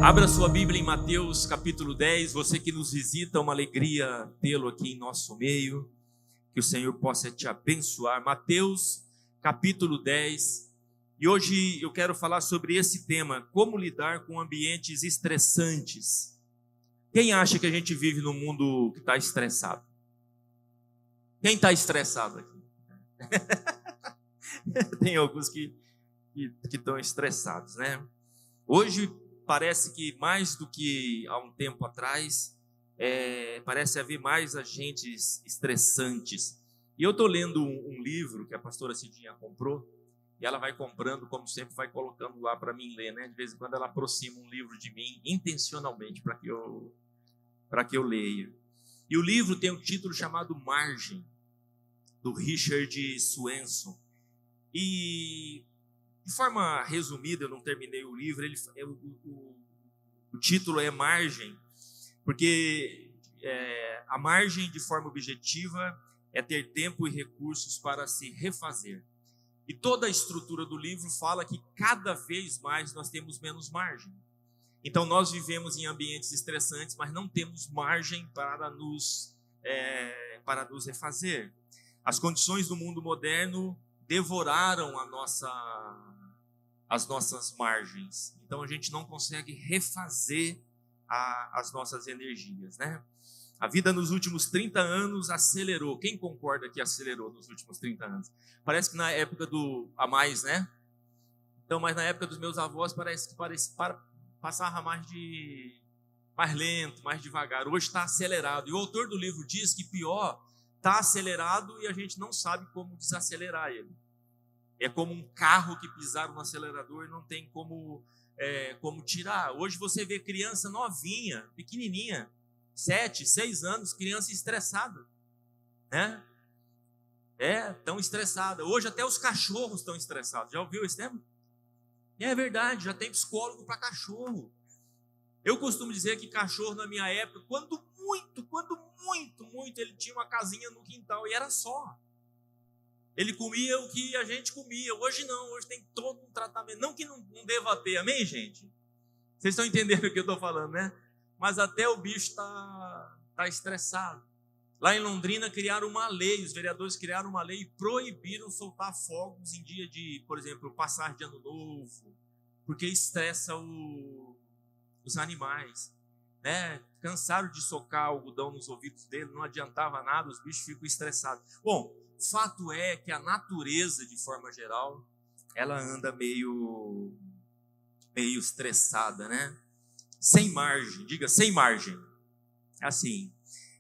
Abra sua Bíblia em Mateus capítulo 10, você que nos visita, uma alegria tê-lo aqui em nosso meio, que o Senhor possa te abençoar. Mateus capítulo 10, e hoje eu quero falar sobre esse tema, como lidar com ambientes estressantes. Quem acha que a gente vive num mundo que está estressado? Quem está estressado aqui? Tem alguns que estão estressados, né? Hoje parece que mais do que há um tempo atrás, parece haver mais agentes estressantes. E eu estou lendo um livro que a pastora Cidinha comprou, e ela vai comprando, como sempre, vai colocando lá para mim ler, né? De vez em quando ela aproxima um livro de mim, intencionalmente, para que eu leia. E o livro tem um título chamado Margem, do Richard Swenson. E de forma resumida, eu não terminei o livro, o título é Margem, porque a margem, de forma objetiva, é ter tempo e recursos para se refazer. E toda a estrutura do livro fala que cada vez mais nós temos menos margem. Então nós vivemos em ambientes estressantes, mas não temos margem para nos refazer. As condições do mundo moderno devoraram as nossas margens. Então a gente não consegue refazer as nossas energias, né? A vida nos últimos 30 anos acelerou. Quem concorda que acelerou nos últimos 30 anos? Parece que na época a mais, né? Então, mas na época dos meus avós parece que passava mais lento, mais devagar. Hoje está acelerado. E o autor do livro diz que pior, está acelerado e a gente não sabe como desacelerar ele. É como um carro que pisaram no acelerador e não tem como tirar. Hoje você vê criança novinha, pequenininha, 7, 6 anos, criança estressada, né? Tão estressada. Hoje até os cachorros estão estressados. Já ouviu esse tema? É verdade, já tem psicólogo para cachorro. Eu costumo dizer que cachorro na minha época, quando muito, ele tinha uma casinha no quintal e era só. Ele comia o que a gente comia. Hoje não, hoje tem todo um tratamento. Não que não deva ter, amém, gente? Vocês estão entendendo o que eu estou falando, né? Mas até o bicho está estressado. Lá em Londrina criaram uma lei, os vereadores criaram uma lei e proibiram soltar fogos em dia de, por exemplo, passagem de ano novo, porque estressa os animais, né? Cansaram de socar algodão nos ouvidos dele, não adiantava nada, os bichos ficam estressados. Bom, fato é que a natureza, de forma geral, ela anda meio estressada, né? Sem margem, diga sem margem. Assim.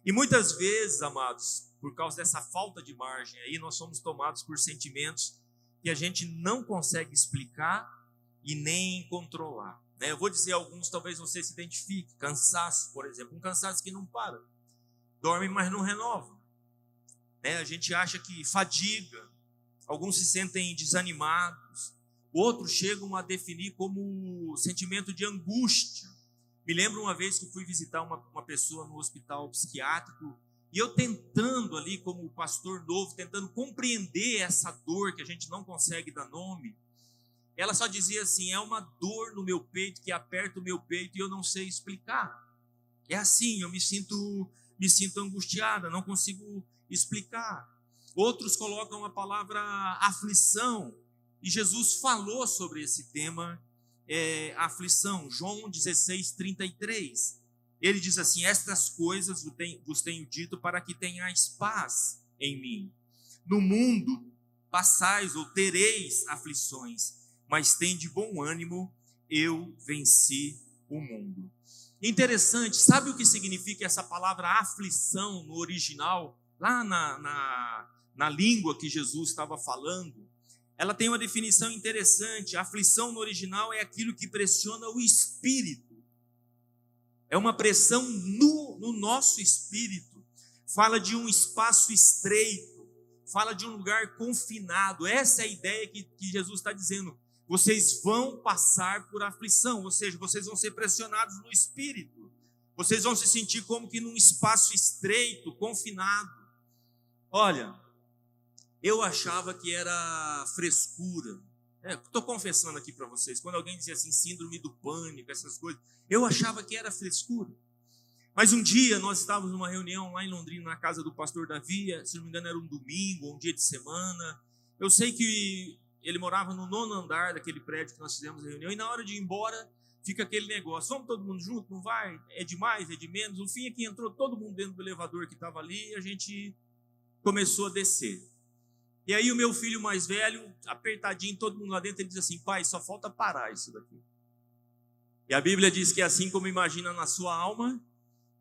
E muitas vezes, amados, por causa dessa falta de margem aí, nós somos tomados por sentimentos que a gente não consegue explicar e nem controlar, né? Eu vou dizer alguns, talvez você se identifique. Cansaço, por exemplo, um cansaço que não para. Dorme, mas não renova. Né? A gente acha que fadiga, alguns se sentem desanimados, outros chegam a definir como sentimento de angústia. Me lembro uma vez que fui visitar uma pessoa no hospital psiquiátrico e eu tentando ali, como pastor novo, tentando compreender essa dor que a gente não consegue dar nome. Ela só dizia assim: é uma dor no meu peito que aperta o meu peito e eu não sei explicar. É assim, eu me sinto angustiada, não consigo explicar. Outros colocam a palavra aflição, e Jesus falou sobre esse tema, aflição. João 16:33, ele diz assim: estas coisas vos tenho dito para que tenhais paz em mim. No mundo passais ou tereis aflições, mas tende bom ânimo, eu venci o mundo. Interessante, sabe o que significa essa palavra aflição no original? Lá na língua que Jesus estava falando, ela tem uma definição interessante. A aflição no original é aquilo que pressiona o espírito. É uma pressão no nosso espírito. Fala de um espaço estreito, fala de um lugar confinado. Essa é a ideia que Jesus está dizendo. Vocês vão passar por aflição, ou seja, vocês vão ser pressionados no espírito. Vocês vão se sentir como que num espaço estreito, confinado. Olha, eu achava que era frescura, Estou confessando aqui para vocês, quando alguém dizia assim, síndrome do pânico, essas coisas, eu achava que era frescura. Mas um dia nós estávamos numa reunião lá em Londrina, na casa do pastor Davi, se não me engano era um domingo, um dia de semana. Eu sei que ele morava no 9º andar daquele prédio que nós fizemos a reunião, e na hora de ir embora, fica aquele negócio, vamos todo mundo junto, não vai? É de mais, é de menos? No fim é que entrou todo mundo dentro do elevador que estava ali, e a gente começou a descer. E aí o meu filho mais velho, apertadinho, todo mundo lá dentro, ele diz assim, pai, só falta parar isso daqui. E a Bíblia diz que assim como imagina na sua alma,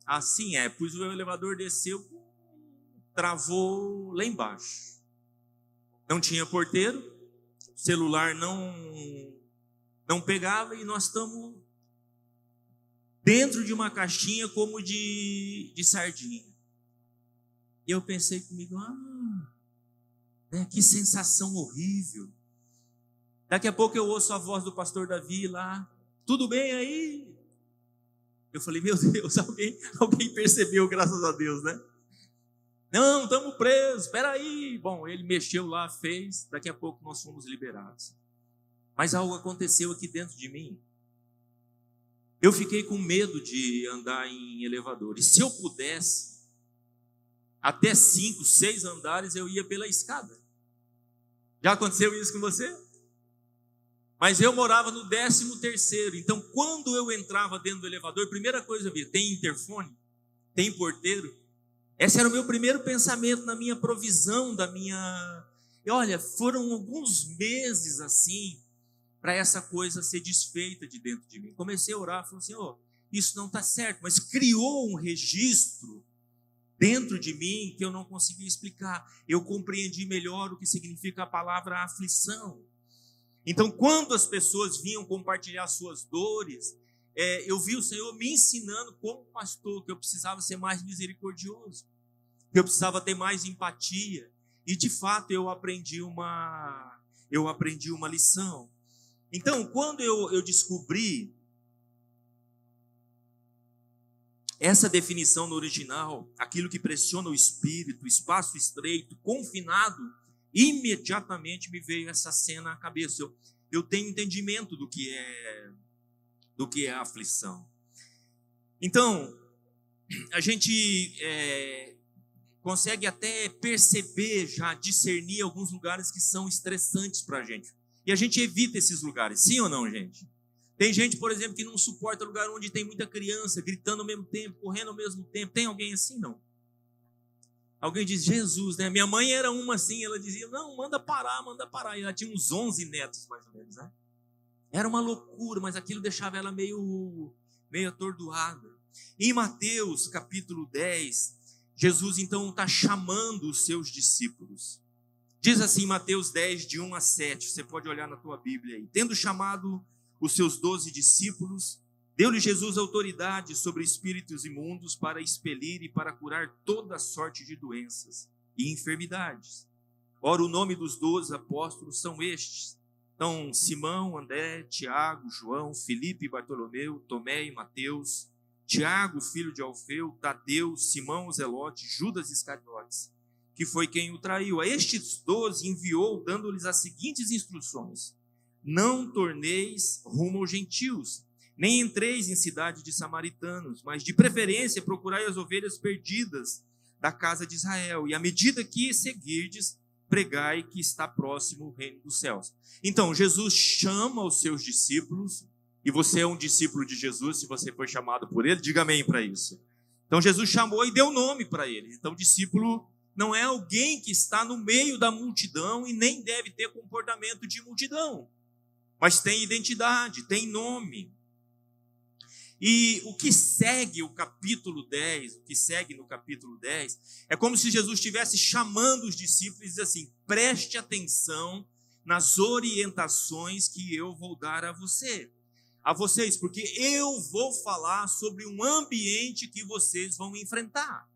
assim é. Pois o elevador desceu, travou lá embaixo. Não tinha porteiro, celular não pegava, e nós estamos dentro de uma caixinha como de sardinha. E eu pensei comigo, que sensação horrível. Daqui a pouco eu ouço a voz do pastor Davi lá, tudo bem aí? Eu falei, meu Deus, alguém percebeu, graças a Deus, né? Não, estamos presos, espera aí. Bom, ele mexeu lá, fez, daqui a pouco nós fomos liberados. Mas algo aconteceu aqui dentro de mim. Eu fiquei com medo de andar em elevador. E se eu pudesse, até 5, 6 andares eu ia pela escada. Já aconteceu isso com você? Mas eu morava no 13º. Então, quando eu entrava dentro do elevador, primeira coisa eu via, tem interfone? Tem porteiro? Esse era o meu primeiro pensamento na minha provisão, E olha, foram alguns meses assim, para essa coisa ser desfeita de dentro de mim. Comecei a orar, falei assim, isso não está certo, mas criou um registro dentro de mim que eu não conseguia explicar. Eu compreendi melhor o que significa a palavra aflição. Então, quando as pessoas vinham compartilhar suas dores, eu vi o Senhor me ensinando como pastor que eu precisava ser mais misericordioso, que eu precisava ter mais empatia. E, de fato, eu aprendi uma lição. Então, quando eu descobri essa definição no original, aquilo que pressiona o espírito, espaço estreito, confinado, imediatamente me veio essa cena à cabeça. Eu tenho entendimento do que é a aflição. Então, a gente consegue até perceber, já discernir alguns lugares que são estressantes para a gente. E a gente evita esses lugares, sim ou não, gente? Tem gente, por exemplo, que não suporta lugar onde tem muita criança, gritando ao mesmo tempo, correndo ao mesmo tempo. Tem alguém assim? Não. Alguém diz, Jesus, né? Minha mãe era uma assim, ela dizia, não, manda parar. E ela tinha uns 11 netos, mais ou menos, né? Era uma loucura, mas aquilo deixava ela meio atordoada. Em Mateus, capítulo 10, Jesus, então, está chamando os seus discípulos. Diz assim, Mateus 10, de 1 a 7, você pode olhar na tua Bíblia aí. Tendo chamado os seus 12 discípulos, deu-lhe Jesus autoridade sobre espíritos imundos para expelir e para curar toda sorte de doenças e enfermidades. Ora, o nome dos 12 apóstolos são estes. Então, Simão, André, Tiago, João, Filipe, Bartolomeu, Tomé e Mateus, Tiago, filho de Alfeu, Tadeu, Simão, o Zelote, Judas Iscariotes, que foi quem o traiu. A estes 12 enviou, dando-lhes as seguintes instruções: não torneis rumo aos gentios, nem entreis em cidade de samaritanos, mas de preferência procurai as ovelhas perdidas da casa de Israel, e à medida que seguirdes, pregai que está próximo o reino dos céus. Então, Jesus chama os seus discípulos, e você é um discípulo de Jesus, se você foi chamado por ele, diga amém para isso. Então, Jesus chamou e deu nome para ele. Então, discípulo não é alguém que está no meio da multidão e nem deve ter comportamento de multidão, mas tem identidade, tem nome. E o que segue o capítulo 10, o que segue no capítulo 10, é como se Jesus estivesse chamando os discípulos e diz assim: preste atenção nas orientações que eu vou dar a vocês, porque eu vou falar sobre um ambiente que vocês vão enfrentar.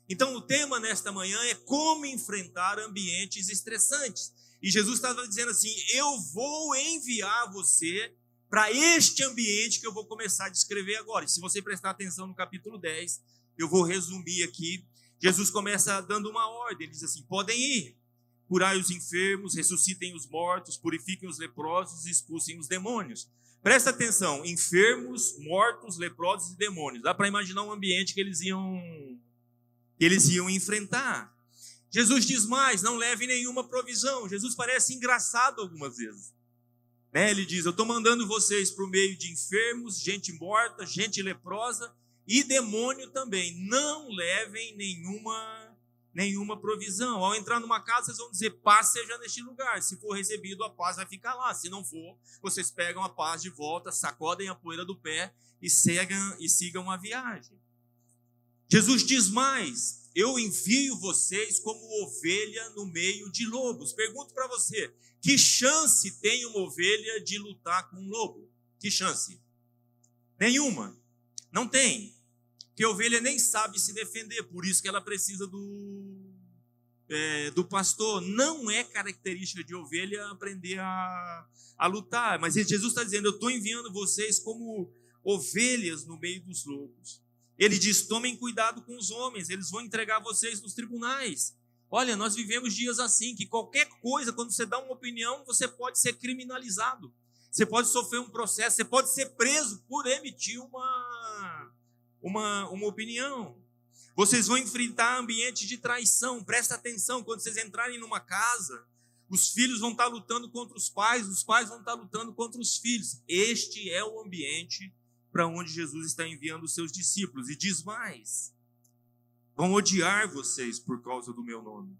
Então o tema nesta manhã é como enfrentar ambientes estressantes. E Jesus estava dizendo assim: eu vou enviar você para este ambiente que eu vou começar a descrever agora. E se você prestar atenção no capítulo 10, eu vou resumir aqui. Jesus começa dando uma ordem, ele diz assim: podem ir, curai os enfermos, ressuscitem os mortos, purifiquem os leprosos e expulsem os demônios. Presta atenção, enfermos, mortos, leprosos e demônios. Dá para imaginar um ambiente que eles iam enfrentar. Jesus diz mais, não leve nenhuma provisão. Jesus parece engraçado algumas vezes. Ele diz, eu estou mandando vocês para o meio de enfermos, gente morta, gente leprosa e demônio também. Não levem nenhuma provisão. Ao entrar numa casa, vocês vão dizer, paz seja neste lugar. Se for recebido, a paz vai ficar lá. Se não for, vocês pegam a paz de volta, sacodem a poeira do pé e sigam a viagem. Jesus diz mais, eu envio vocês como ovelha no meio de lobos. Pergunto para você, que chance tem uma ovelha de lutar com um lobo? Que chance? Nenhuma. Não tem. Porque a ovelha nem sabe se defender, por isso que ela precisa do pastor. Não é característica de ovelha aprender a lutar, mas Jesus está dizendo, eu estou enviando vocês como ovelhas no meio dos lobos. Ele diz, tomem cuidado com os homens, eles vão entregar vocês nos tribunais. Olha, nós vivemos dias assim, que qualquer coisa, quando você dá uma opinião, você pode ser criminalizado. Você pode sofrer um processo, você pode ser preso por emitir uma opinião. Vocês vão enfrentar ambiente de traição. Presta atenção, quando vocês entrarem numa casa, os filhos vão estar lutando contra os pais vão estar lutando contra os filhos. Este é o ambiente para onde Jesus está enviando os seus discípulos. E diz mais, vão odiar vocês por causa do meu nome.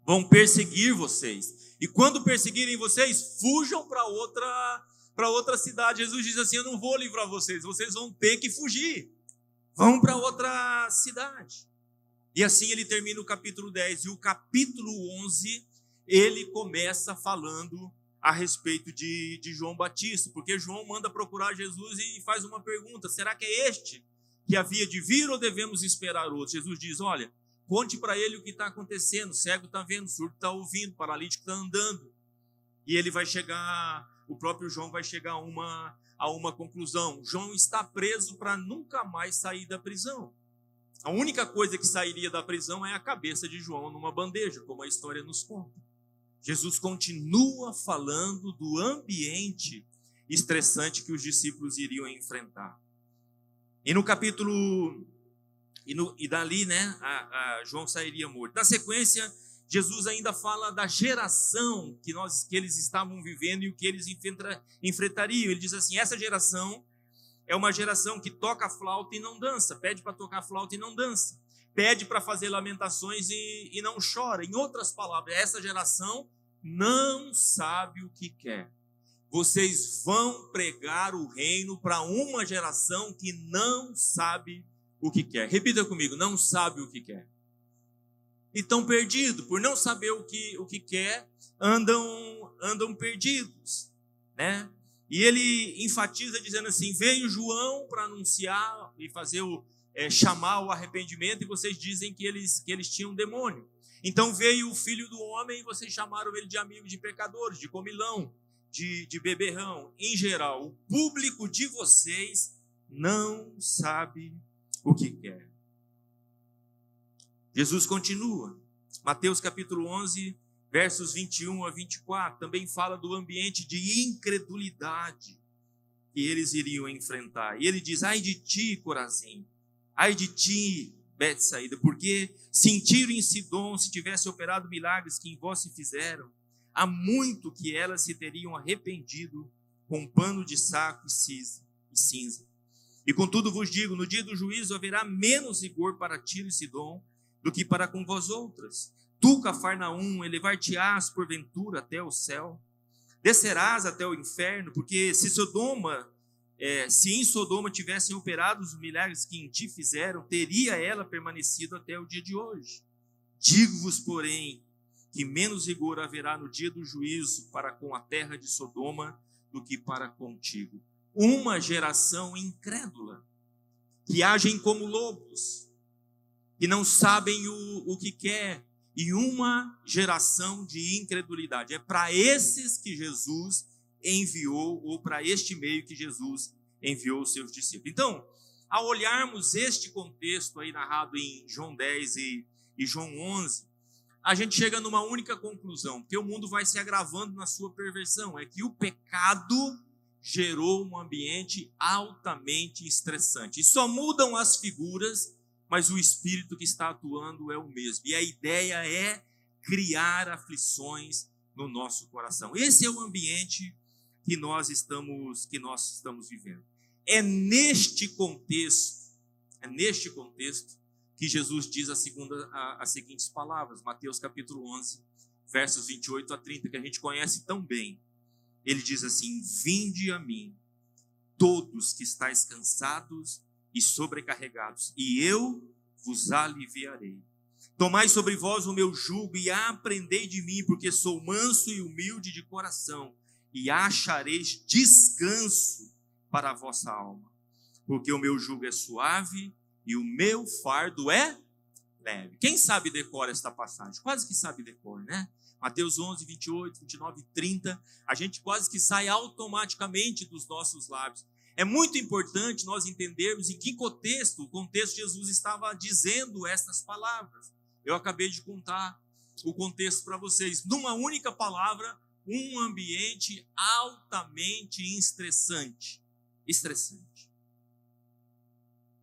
Vão perseguir vocês. E quando perseguirem vocês, fujam para outra cidade. Jesus diz assim, eu não vou livrar vocês, vocês vão ter que fugir. Vão para outra cidade. E assim ele termina o capítulo 10. E o capítulo 11, ele começa falando a respeito de João Batista. Porque João manda procurar Jesus e faz uma pergunta. Será que é este que havia de vir ou devemos esperar outro? Jesus diz, olha, conte para ele o que está acontecendo. O cego está vendo, o surdo está ouvindo, o paralítico está andando. E ele vai chegar, o próprio João vai chegar a uma conclusão. João está preso para nunca mais sair da prisão. A única coisa que sairia da prisão é a cabeça de João numa bandeja, como a história nos conta. Jesus continua falando do ambiente estressante que os discípulos iriam enfrentar. E no capítulo, e dali, João sairia morto. Na sequência, Jesus ainda fala da geração que eles estavam vivendo e o que eles enfrentariam. Ele diz assim, essa geração é uma geração que toca flauta e não dança, pede para tocar flauta e não dança, pede para fazer lamentações e não chora. Em outras palavras, essa geração não sabe o que quer. Vocês vão pregar o reino para uma geração que não sabe o que quer. Repita comigo, não sabe o que quer. E estão perdidos, por não saber o que quer, andam perdidos, né? E ele enfatiza dizendo assim, veio João para anunciar e fazer chamar o arrependimento, e vocês dizem que eles tinham demônio. Então veio o Filho do Homem e vocês chamaram ele de amigo de pecadores, de comilão, de beberrão. Em geral, o público de vocês não sabe o que quer. Jesus continua. Mateus capítulo 11, versos 21 a 24, também fala do ambiente de incredulidade que eles iriam enfrentar. E ele diz, ai de ti, Corazim, ai de ti, Betsaída, porque se em Tiro e em Sidom se tivesse operado milagres que em vós se fizeram, há muito que elas se teriam arrependido com pano de saco e cinza. E contudo vos digo, no dia do juízo haverá menos rigor para Tiro e Sidom do que para com vós outras. Tu, Cafarnaum, elevar-te-ás porventura até o céu, descerás até o inferno, porque se em Sodoma tivessem operado os milagres que em ti fizeram, teria ela permanecido até o dia de hoje. Digo-vos, porém, que menos rigor haverá no dia do juízo para com a terra de Sodoma do que para contigo. Uma geração incrédula, que agem como lobos, que não sabem o que quer, e uma geração de incredulidade. É para esses que Jesus enviou, ou para este meio que Jesus enviou os seus discípulos. Então, ao olharmos este contexto aí narrado em João 10 e João 11, a gente chega numa única conclusão, porque o mundo vai se agravando na sua perversão, é que o pecado gerou um ambiente altamente estressante. E só mudam as figuras, mas o espírito que está atuando é o mesmo. E a ideia é criar aflições no nosso coração. Esse é o ambiente que nós estamos vivendo. É neste contexto que Jesus diz as seguintes palavras, Mateus capítulo 11, versos 28 a 30, que a gente conhece tão bem. Ele diz assim: vinde a mim, todos que estáis cansados e sobrecarregados, e eu vos aliviarei. Tomai sobre vós o meu jugo e aprendei de mim, porque sou manso e humilde de coração, e achareis descanso para a vossa alma. Porque o meu jugo é suave e o meu fardo é leve. Quem sabe decora esta passagem? Quase que sabe decor, né? Mateus 11, 28, 29 e 30. A gente quase que sai automaticamente dos nossos lábios. É muito importante nós entendermos em que contexto Jesus estava dizendo estas palavras. Eu acabei de contar o contexto para vocês. Numa única palavra, um ambiente altamente estressante.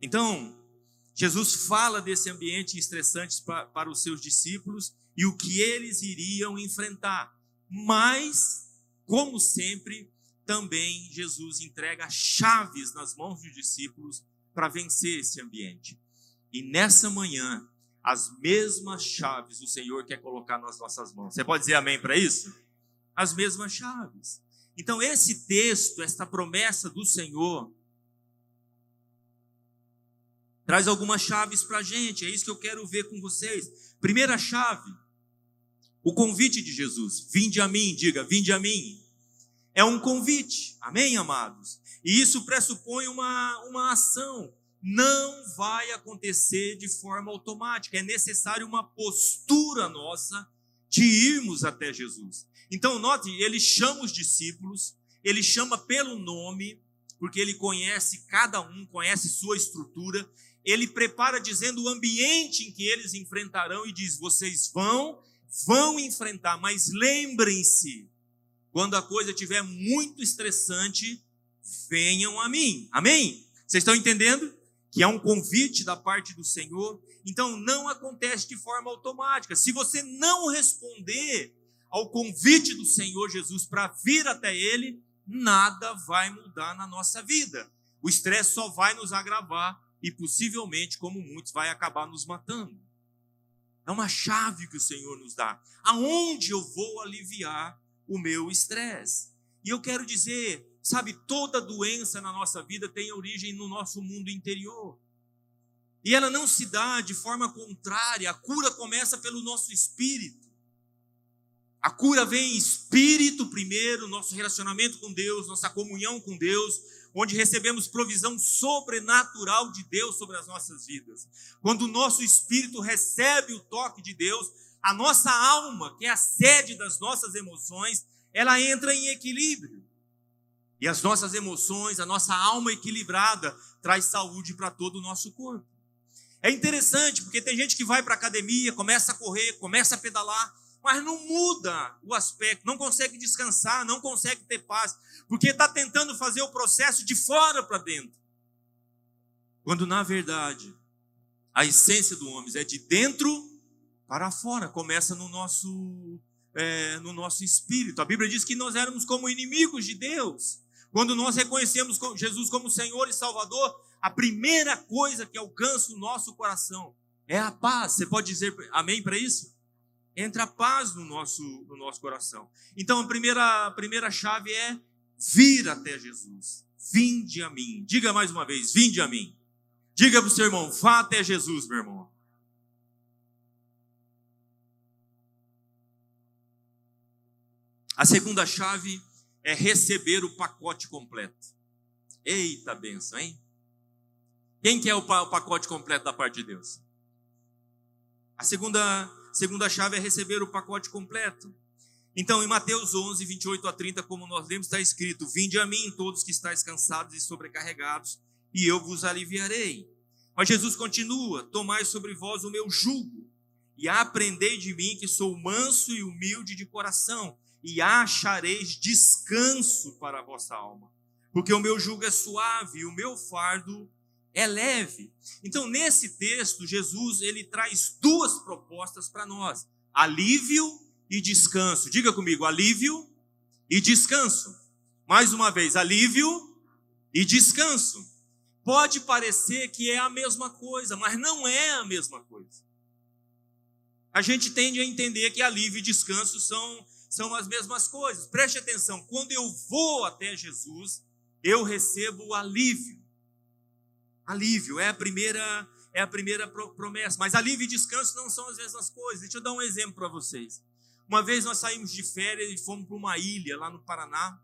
Então, Jesus fala desse ambiente estressante para os seus discípulos e o que eles iriam enfrentar. Mas, como sempre, também Jesus entrega chaves nas mãos dos discípulos para vencer esse ambiente. E nessa manhã, as mesmas chaves o Senhor quer colocar nas nossas mãos. Você pode dizer amém para isso? As mesmas chaves. Então, esse texto, esta promessa do Senhor, traz algumas chaves para a gente. É isso que eu quero ver com vocês. Primeira chave, o convite de Jesus. Vinde a mim, diga, vinde a mim. É um convite, amém, amados? E isso pressupõe uma ação. Não vai acontecer de forma automática. É necessário uma postura nossa de irmos até Jesus. Então, note, ele chama os discípulos, ele chama pelo nome, porque ele conhece cada um, conhece sua estrutura. Ele prepara dizendo o ambiente em que eles enfrentarão e diz: vocês vão enfrentar, mas lembrem-se, quando a coisa estiver muito estressante, venham a mim. Amém? Vocês estão entendendo? Que é um convite da parte do Senhor. Então não acontece de forma automática. Se você não responder ao convite do Senhor Jesus para vir até Ele, nada vai mudar na nossa vida. O estresse só vai nos agravar e possivelmente, como muitos, vai acabar nos matando. É uma chave que o Senhor nos dá. Aonde eu vou aliviar o meu estresse? E eu quero dizer, sabe, toda doença na nossa vida tem origem no nosso mundo interior. E ela não se dá de forma contrária. A cura começa pelo nosso espírito. A cura vem em espírito primeiro, nosso relacionamento com Deus, nossa comunhão com Deus, onde recebemos provisão sobrenatural de Deus sobre as nossas vidas. Quando o nosso espírito recebe o toque de Deus, a nossa alma, que é a sede das nossas emoções, ela entra em equilíbrio. E as nossas emoções, a nossa alma equilibrada, traz saúde para todo o nosso corpo. É interessante, porque tem gente que vai para a academia, começa a correr, começa a pedalar, mas não muda o aspecto, não consegue descansar, não consegue ter paz, porque está tentando fazer o processo de fora para dentro. Quando, na verdade, a essência do homem é de dentro para fora, começa no nosso espírito. A Bíblia diz que nós éramos como inimigos de Deus. Quando nós reconhecemos Jesus como Senhor e Salvador, a primeira coisa que alcança o nosso coração é a paz. Você pode dizer amém para isso? Entra a paz no nosso coração. Então, a primeira chave é vir até Jesus. Vinde a mim. Diga mais uma vez, vinde a mim. Diga para o seu irmão, vá até Jesus, meu irmão. A segunda chave é receber o pacote completo. Eita bênção, hein? Quem quer o pacote completo da parte de Deus? A segunda chave é receber o pacote completo. Então, em Mateus 11, 28 a 30, como nós lemos, está escrito: vinde a mim todos que estáis cansados e sobrecarregados, e eu vos aliviarei. Mas Jesus continua: tomai sobre vós o meu jugo, e aprendei de mim, que sou manso e humilde de coração, e achareis descanso para a vossa alma. Porque o meu jugo é suave e o meu fardo é leve. Então, nesse texto, Jesus ele traz duas propostas para nós: alívio e descanso. Diga comigo, alívio e descanso. Mais uma vez, alívio e descanso. Pode parecer que é a mesma coisa, mas não é a mesma coisa. A gente tende a entender que alívio e descanso são as mesmas coisas. Preste atenção, quando eu vou até Jesus, eu recebo alívio. Alívio é a primeira promessa. Mas alívio e descanso não são as mesmas coisas. Deixa eu dar um exemplo para vocês. Uma vez nós saímos de férias e fomos para uma ilha lá no Paraná.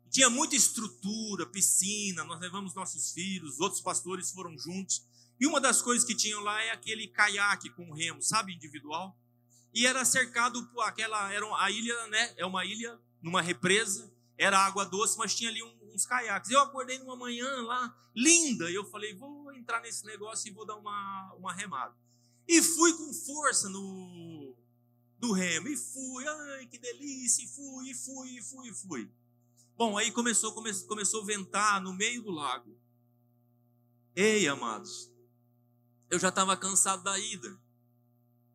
Tinha muita estrutura, piscina, nós levamos nossos filhos, outros pastores foram juntos. E uma das coisas que tinham lá é aquele caiaque com remo, sabe, individual. E era cercado por a ilha, né? É uma ilha numa represa, era água doce, mas tinha ali uns caiaques. Eu acordei numa manhã lá, linda, e eu falei, vou entrar nesse negócio e vou dar uma remada. E fui com força do remo, e fui, ai, que delícia, e fui. Bom, aí começou a ventar no meio do lago. Ei, amados, eu já estava cansado da ida.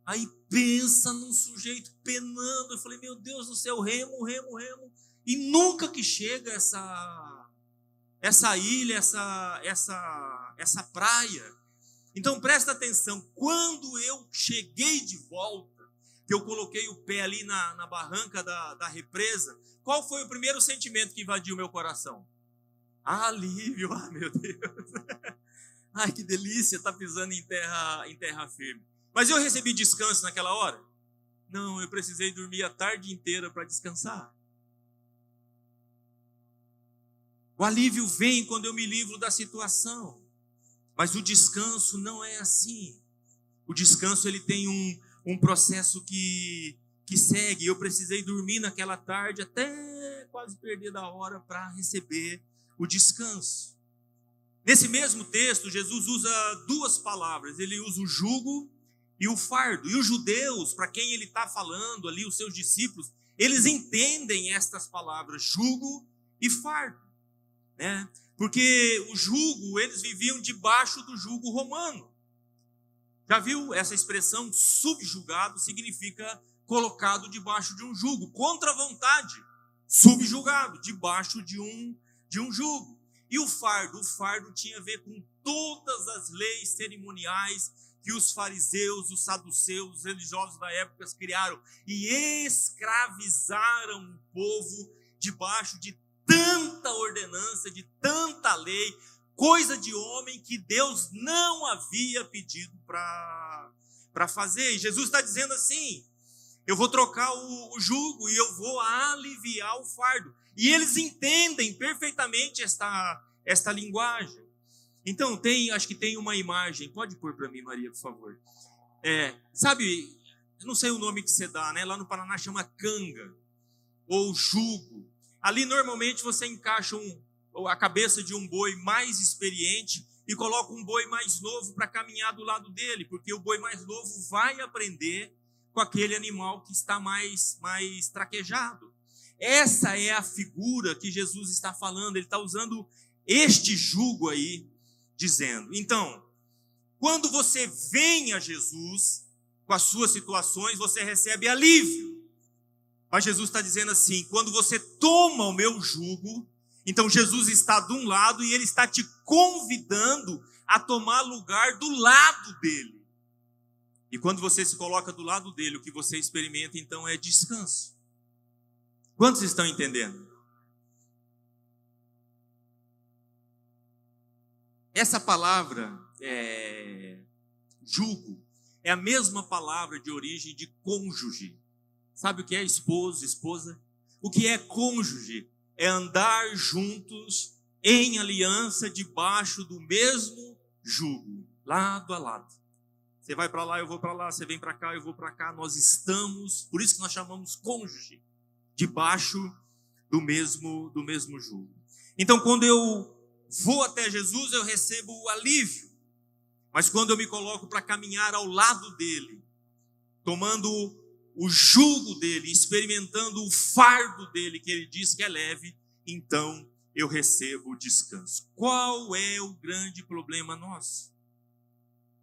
Aí pensa num sujeito penando. Eu falei, meu Deus do céu, remo. E nunca que chega essa ilha, essa praia. Então presta atenção, quando eu cheguei de volta, que eu coloquei o pé ali na barranca da represa, qual foi o primeiro sentimento que invadiu meu coração? Alívio, meu Deus. Ai, que delícia, tá pisando em terra firme. Mas eu recebi descanso naquela hora? Não, eu precisei dormir a tarde inteira para descansar. O alívio vem quando eu me livro da situação. Mas o descanso não é assim. O descanso ele tem um processo que segue. Eu precisei dormir naquela tarde até quase perder da hora para receber o descanso. Nesse mesmo texto, Jesus usa duas palavras. Ele usa o jugo e o fardo. E os judeus, para quem ele está falando ali, os seus discípulos, eles entendem estas palavras, jugo e fardo, né? Porque o jugo, eles viviam debaixo do jugo romano. Já viu essa expressão? Subjugado significa colocado debaixo de um jugo, contra a vontade, subjugado, debaixo de um jugo. E o fardo tinha a ver com todas as leis cerimoniais que os fariseus, os saduceus, os religiosos da época criaram e escravizaram o povo debaixo de tanta ordenança, de tanta lei, coisa de homem que Deus não havia pedido para fazer. E Jesus está dizendo assim, eu vou trocar o jugo e eu vou aliviar o fardo. E eles entendem perfeitamente esta linguagem. Então, acho que tem uma imagem, pode pôr para mim, Maria, por favor. Sabe, eu não sei o nome que você dá, né? Lá no Paraná chama canga, ou jugo. Ali, normalmente, você encaixa a cabeça de um boi mais experiente e coloca um boi mais novo para caminhar do lado dele, porque o boi mais novo vai aprender com aquele animal que está mais traquejado. Essa é a figura que Jesus está falando, ele está usando este jugo aí, dizendo, então, quando você vem a Jesus com as suas situações, você recebe alívio. Mas Jesus está dizendo assim, quando você toma o meu jugo, então Jesus está de um lado e ele está te convidando a tomar lugar do lado dele. E quando você se coloca do lado dele, o que você experimenta então é descanso. Quantos estão entendendo? Essa palavra, jugo, é a mesma palavra de origem de cônjuge. Sabe o que é esposo, esposa? O que é cônjuge? É andar juntos em aliança debaixo do mesmo jugo, lado a lado. Você vai para lá, eu vou para lá, você vem para cá, eu vou para cá. Nós estamos, por isso que nós chamamos cônjuge, debaixo do mesmo jugo. Então, quando eu vou até Jesus, eu recebo o alívio. Mas quando eu me coloco para caminhar ao lado dele, tomando o jugo dele, experimentando o fardo dele, que ele diz que é leve, então eu recebo o descanso. Qual é o grande problema nosso?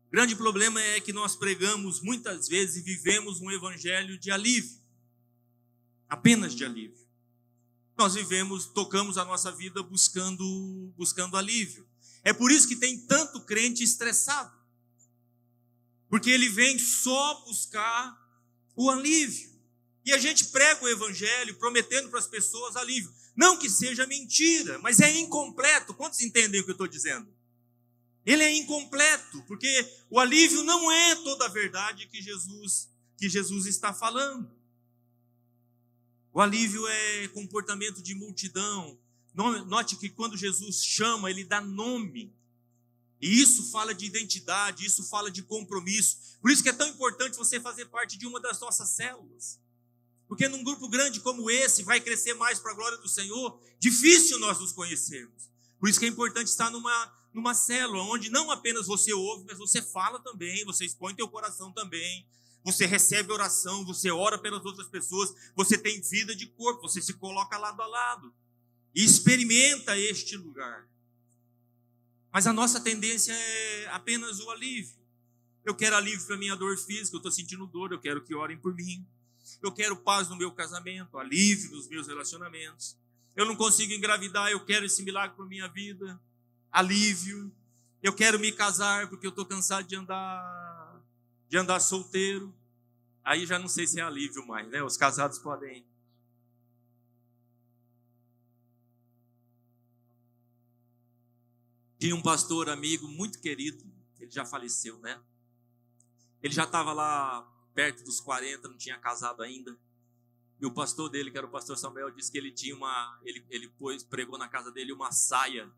O grande problema é que nós pregamos muitas vezes e vivemos um evangelho de alívio, apenas de alívio. Nós tocamos a nossa vida buscando alívio. É por isso que tem tanto crente estressado, porque ele vem só buscar o alívio. E a gente prega o evangelho prometendo para as pessoas alívio. Não que seja mentira, mas é incompleto. Quantos entendem o que eu estou dizendo? Ele é incompleto, porque o alívio não é toda a verdade que Jesus está falando. O alívio é comportamento de multidão. Note que quando Jesus chama, ele dá nome. E isso fala de identidade, isso fala de compromisso. Por isso que é tão importante você fazer parte de uma das nossas células. Porque num grupo grande como esse, vai crescer mais para a glória do Senhor, difícil nós nos conhecermos. Por isso que é importante estar numa célula, onde não apenas você ouve, mas você fala também, você expõe teu coração também. Você recebe oração, você ora pelas outras pessoas, você tem vida de corpo, você se coloca lado a lado. E experimenta este lugar. Mas a nossa tendência é apenas o alívio. Eu quero alívio para a minha dor física, eu estou sentindo dor, eu quero que orem por mim. Eu quero paz no meu casamento, alívio nos meus relacionamentos. Eu não consigo engravidar, eu quero esse milagre para a minha vida, alívio. Eu quero me casar porque eu estou cansado de andar solteiro. Aí já não sei se é alívio mais, né? Os casados podem. Tinha um pastor amigo muito querido, ele já faleceu, né? Ele já estava lá perto dos 40, não tinha casado ainda. E o pastor dele, que era o pastor Samuel, disse que ele tinha pregou na casa dele uma saia,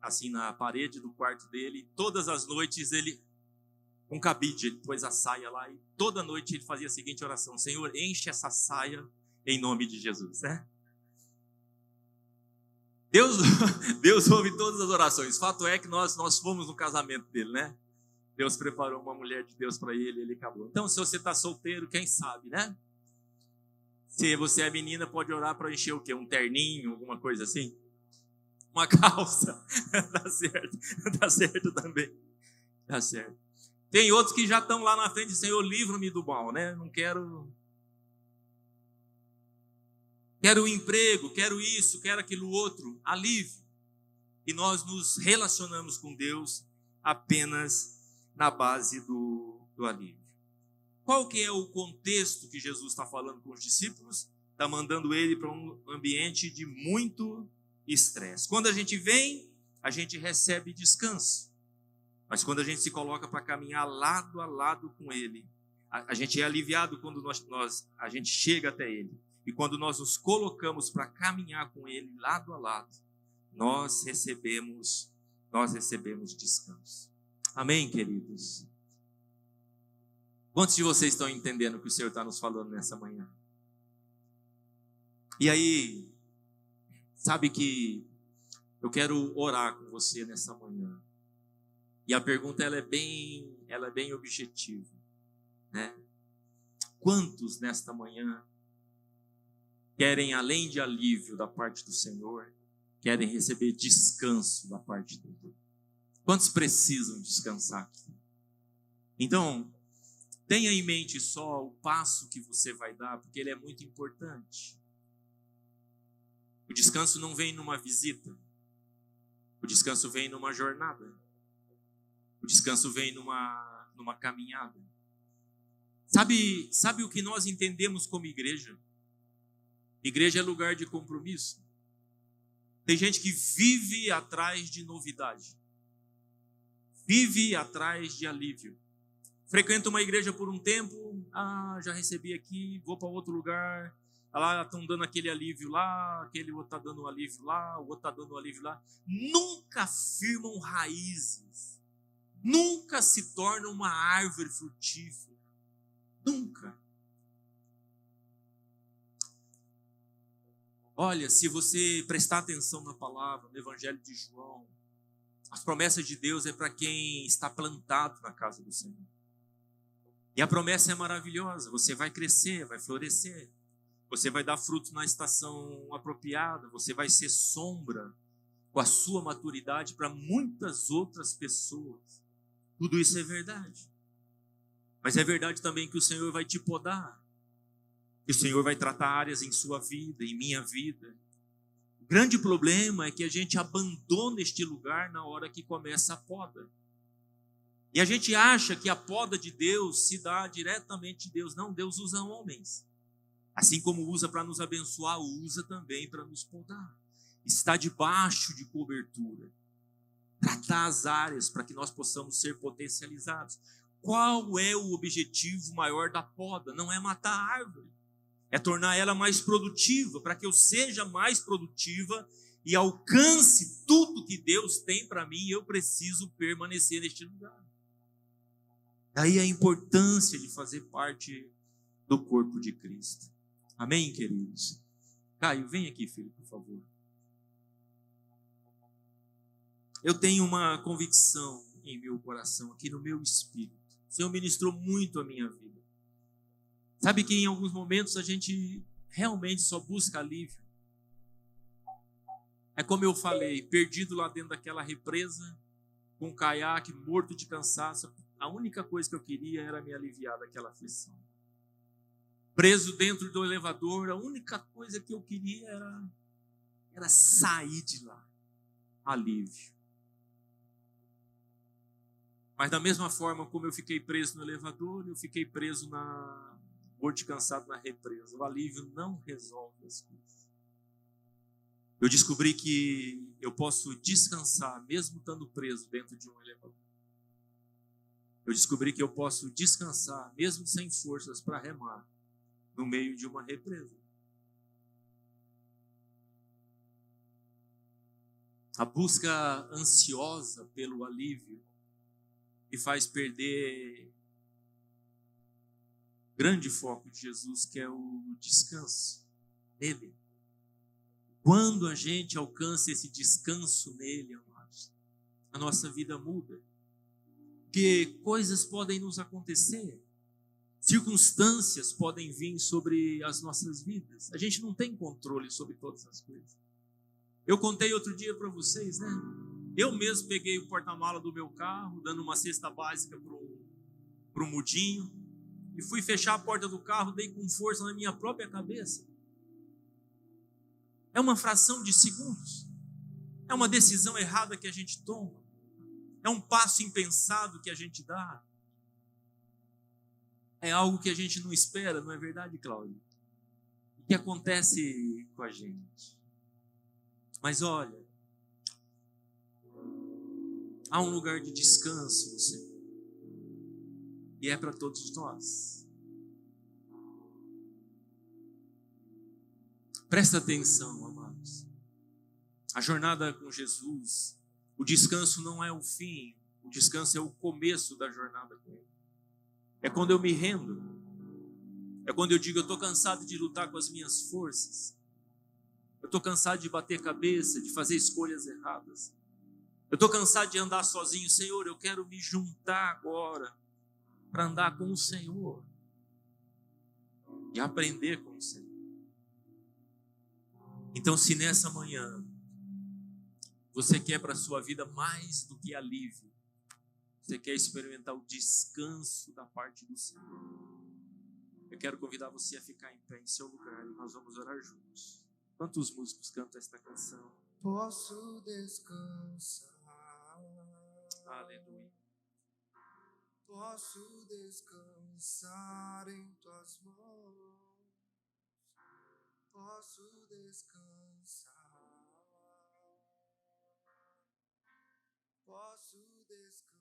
assim, na parede do quarto dele. Todas as noites ele, com cabide, ele pôs a saia lá e toda noite ele fazia a seguinte oração: Senhor, enche essa saia em nome de Jesus, né? Deus ouve todas as orações. Fato é que nós fomos no casamento dele, né? Deus preparou uma mulher de Deus para ele e ele acabou. Então, se você está solteiro, quem sabe, né? Se você é menina, pode orar para encher o quê? Um terninho, alguma coisa assim? Uma calça. Dá certo também. Dá certo. Tem outros que já estão lá na frente, Senhor, livra-me do mal, né? Não quero um emprego, quero isso, quero aquilo outro, alívio. E nós nos relacionamos com Deus apenas na base do alívio. Qual que é o contexto que Jesus está falando com os discípulos? Está mandando ele para um ambiente de muito estresse. Quando a gente vem, a gente recebe descanso. Mas quando a gente se coloca para caminhar lado a lado com ele, a gente é aliviado quando a gente chega até ele. E quando nós nos colocamos para caminhar com ele lado a lado, nós recebemos descanso. Amém, queridos? Quantos de vocês estão entendendo o que o Senhor está nos falando nessa manhã? E aí, sabe que eu quero orar com você nessa manhã. E a pergunta ela é bem objetiva, né? Quantos nesta manhã querem, além de alívio da parte do Senhor, querem receber descanso da parte dele? Quantos precisam descansar aqui? Então, tenha em mente só o passo que você vai dar, porque ele é muito importante. O descanso não vem numa visita. O descanso vem numa jornada. O descanso vem numa caminhada. Sabe o que nós entendemos como igreja? Igreja é lugar de compromisso. Tem gente que vive atrás de novidade. Vive atrás de alívio. Frequenta uma igreja por um tempo, já recebi aqui, vou para outro lugar, lá estão dando aquele alívio lá, aquele outro está dando um alívio lá, o outro está dando um alívio lá. Nunca firmam raízes, nunca se tornam uma árvore frutífera, nunca. Olha, se você prestar atenção na palavra, no Evangelho de João, as promessas de Deus é para quem está plantado na casa do Senhor. E a promessa é maravilhosa, você vai crescer, vai florescer, você vai dar frutos na estação apropriada, você vai ser sombra com a sua maturidade para muitas outras pessoas. Tudo isso é verdade. Mas é verdade também que o Senhor vai te podar, que o Senhor vai tratar áreas em sua vida, em minha vida. O grande problema é que a gente abandona este lugar na hora que começa a poda. E a gente acha que a poda de Deus se dá diretamente de Deus. Não, Deus usa homens. Assim como usa para nos abençoar, usa também para nos podar. Está debaixo de cobertura. Tratar as áreas para que nós possamos ser potencializados. Qual é o objetivo maior da poda? Não é matar a árvore. É tornar ela mais produtiva, para que eu seja mais produtiva e alcance tudo que Deus tem para mim, eu preciso permanecer neste lugar. Daí a importância de fazer parte do corpo de Cristo. Amém, queridos? Caio, vem aqui, filho, por favor. Eu tenho uma convicção em meu coração, aqui no meu espírito. O Senhor ministrou muito a minha vida. Sabe que em alguns momentos a gente realmente só busca alívio. É como eu falei, perdido lá dentro daquela represa, com um caiaque, morto de cansaço. A única coisa que eu queria era me aliviar daquela aflição. Preso dentro do elevador, a única coisa que eu queria era sair de lá. Alívio. Mas da mesma forma como eu fiquei preso no elevador, eu fiquei preso morto de cansado na represa. O alívio não resolve as coisas. Eu descobri que eu posso descansar mesmo estando preso dentro de um elevador. Eu descobri que eu posso descansar mesmo sem forças para remar no meio de uma represa. A busca ansiosa pelo alívio que faz perder o grande foco de Jesus, que é o descanso nele. Quando a gente alcança esse descanso nele, amados, a nossa vida muda. Porque coisas podem nos acontecer, circunstâncias podem vir sobre as nossas vidas. A gente não tem controle sobre todas as coisas. Eu contei outro dia para vocês, né? Eu mesmo peguei o porta-mala do meu carro, dando uma cesta básica para o mudinho, e fui fechar a porta do carro, dei com força na minha própria cabeça. É uma fração de segundos. É uma decisão errada que a gente toma. É um passo impensado que a gente dá. É algo que a gente não espera, não é verdade, Cláudio? O que acontece com a gente? Mas olha, há um lugar de descanso no Senhor. E é para todos nós. Presta atenção, amados. A jornada com Jesus, o descanso não é o fim, o descanso é o começo da jornada com Ele. É quando eu me rendo. É quando eu digo, eu estou cansado de lutar com as minhas forças. Eu estou cansado de bater cabeça, de fazer escolhas erradas. Eu estou cansado de andar sozinho. Senhor, eu quero me juntar agora para andar com o Senhor e aprender com o Senhor. Então, se nessa manhã você quer para a sua vida mais do que alívio, você quer experimentar o descanso da parte do Senhor, eu quero convidar você a ficar em pé em seu lugar e nós vamos orar juntos. Quantos músicos cantam esta canção? Posso descansar. Aleluia. Posso descansar em tuas mãos. Posso descansar. Posso descansar.